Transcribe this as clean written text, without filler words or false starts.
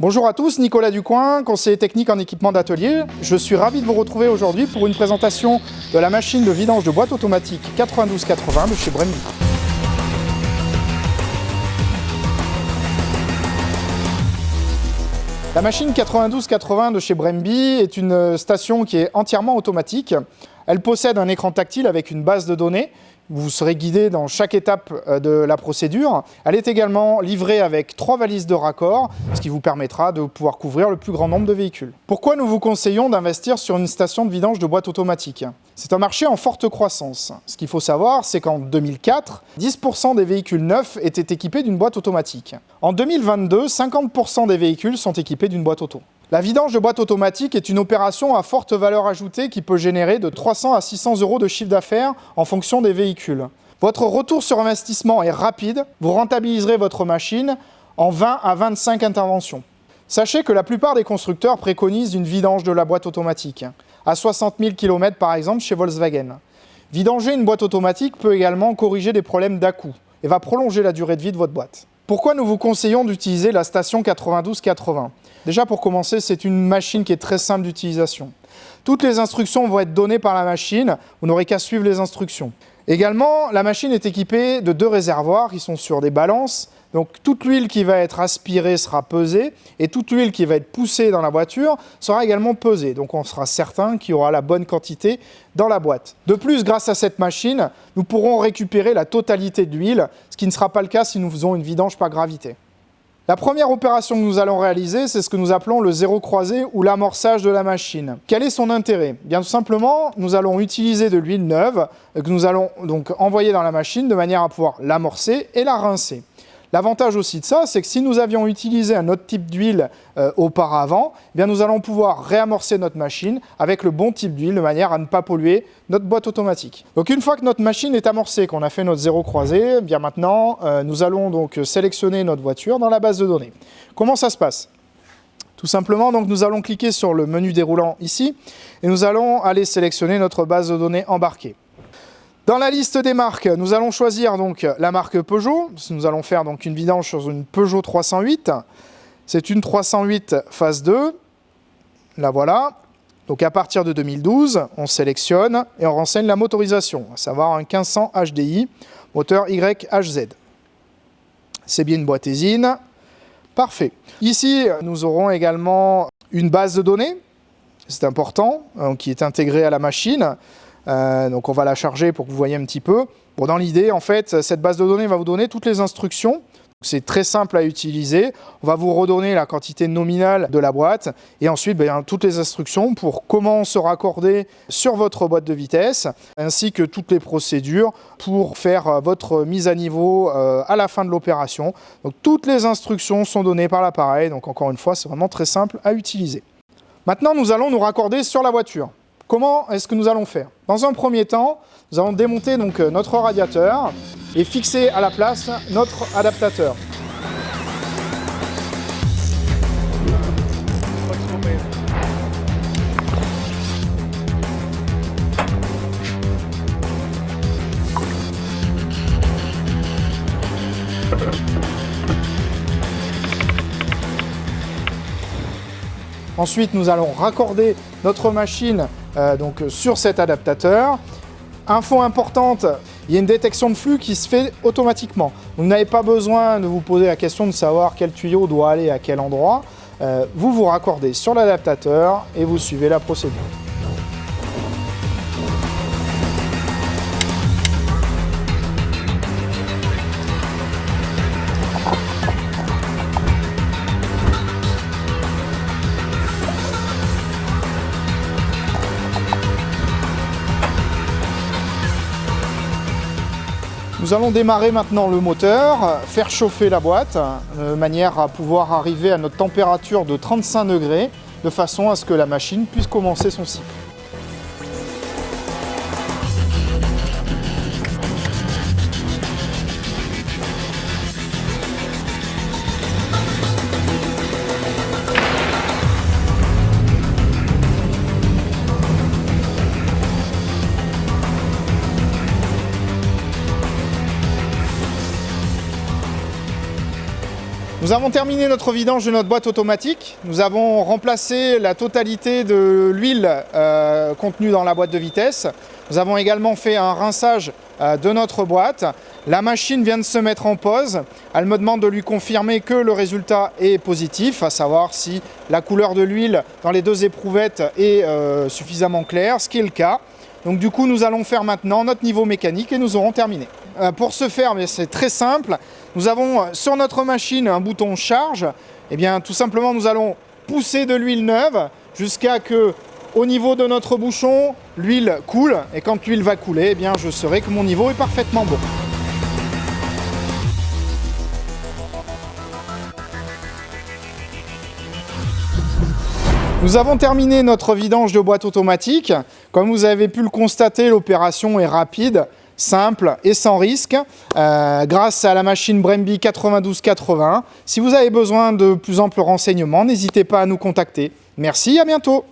Bonjour à tous, Nicolas Ducoin, conseiller technique en équipement d'atelier. Je suis ravi de vous retrouver aujourd'hui pour une présentation de la machine de vidange de boîte automatique 9280 de chez Bremby. La machine 9280 de chez Bremby est une station qui est entièrement automatique. Elle possède un écran tactile avec une base de données. Vous serez guidé dans chaque étape de la procédure. Elle est également livrée avec 3 valises de raccord, ce qui vous permettra de pouvoir couvrir le plus grand nombre de véhicules. Pourquoi nous vous conseillons d'investir sur une station de vidange de boîte automatique? C'est un marché en forte croissance. Ce qu'il faut savoir, c'est qu'en 2004, 10% des véhicules neufs étaient équipés d'une boîte automatique. En 2022, 50% des véhicules sont équipés d'une boîte auto. La vidange de boîte automatique est une opération à forte valeur ajoutée qui peut générer de 300 à 600 € de chiffre d'affaires en fonction des véhicules. Votre retour sur investissement est rapide, vous rentabiliserez votre machine en 20 à 25 interventions. Sachez que la plupart des constructeurs préconisent une vidange de la boîte automatique, à 60 000 km par exemple chez Volkswagen. Vidanger une boîte automatique peut également corriger des problèmes d'à-coups et va prolonger la durée de vie de votre boîte. Pourquoi nous vous conseillons d'utiliser la station 9280 ? Déjà pour commencer, c'est une machine qui est très simple d'utilisation. Toutes les instructions vont être données par la machine, vous n'aurez qu'à suivre les instructions. Également, la machine est équipée de 2 réservoirs qui sont sur des balances. Donc toute l'huile qui va être aspirée sera pesée et toute l'huile qui va être poussée dans la voiture sera également pesée. Donc on sera certain qu'il y aura la bonne quantité dans la boîte. De plus, grâce à cette machine, nous pourrons récupérer la totalité de l'huile, ce qui ne sera pas le cas si nous faisons une vidange par gravité. La première opération que nous allons réaliser, c'est ce que nous appelons le zéro croisé ou l'amorçage de la machine. Quel est son intérêt? Bien tout simplement, nous allons utiliser de l'huile neuve que nous allons donc envoyer dans la machine de manière à pouvoir l'amorcer et la rincer. L'avantage aussi de ça, c'est que si nous avions utilisé un autre type d'huile auparavant, eh bien nous allons pouvoir réamorcer notre machine avec le bon type d'huile de manière à ne pas polluer notre boîte automatique. Donc une fois que notre machine est amorcée, qu'on a fait notre zéro croisé, eh bien maintenant nous allons donc sélectionner notre voiture dans la base de données. Comment ça se passe? Tout simplement, donc, nous allons cliquer sur le menu déroulant ici et nous allons aller sélectionner notre base de données embarquée. Dans la liste des marques, nous allons choisir donc la marque Peugeot. Nous allons faire donc une vidange sur une Peugeot 308. C'est une 308 phase 2. La voilà. Donc à partir de 2012, on sélectionne et on renseigne la motorisation, à savoir un 1500 HDI, moteur YHZ. C'est bien une boîte Esine. Parfait. Ici, nous aurons également une base de données. C'est important, qui est intégrée à la machine. Donc on va la charger pour que vous voyez un petit peu. Bon, dans l'idée, en fait, cette base de données va vous donner toutes les instructions. C'est très simple à utiliser. On va vous redonner la quantité nominale de la boîte et ensuite toutes les instructions pour comment se raccorder sur votre boîte de vitesse ainsi que toutes les procédures pour faire votre mise à niveau à la fin de l'opération. Donc toutes les instructions sont données par l'appareil. Donc encore une fois, c'est vraiment très simple à utiliser. Maintenant, nous allons nous raccorder sur la voiture. Comment est-ce que nous allons faire? Dans un premier temps, nous allons démonter donc notre radiateur et fixer à la place notre adaptateur. Ensuite, nous allons raccorder notre machine sur cet adaptateur. Info importante, il y a une détection de flux qui se fait automatiquement. Vous n'avez pas besoin de vous poser la question de savoir quel tuyau doit aller à quel endroit. Vous vous raccordez sur l'adaptateur et vous suivez la procédure. Nous allons démarrer maintenant le moteur, faire chauffer la boîte de manière à pouvoir arriver à notre température de 35 degrés de façon à ce que la machine puisse commencer son cycle. Nous Nous avons terminé notre vidange de notre boîte automatique. Nous avons remplacé la totalité de l'huile contenue dans la boîte de vitesse. Nous avons également fait un rinçage de notre boîte. La machine vient de se mettre en pause. Elle me demande de lui confirmer que le résultat est positif, à savoir si la couleur de l'huile dans les deux éprouvettes est suffisamment claire, ce qui est le cas. Donc du coup, nous allons faire maintenant notre niveau mécanique et nous aurons terminé. Pour ce faire, c'est très simple. Nous avons sur notre machine un bouton charge. Et bien, tout simplement, nous allons pousser de l'huile neuve jusqu'à que, au niveau de notre bouchon, l'huile coule. Et quand l'huile va couler, eh bien, je saurai que mon niveau est parfaitement bon. Nous avons terminé notre vidange de boîte automatique. Comme vous avez pu le constater, l'opération est rapide, simple et sans risque grâce à la machine Bremby 9280. Si vous avez besoin de plus amples renseignements, n'hésitez pas à nous contacter. Merci, à bientôt.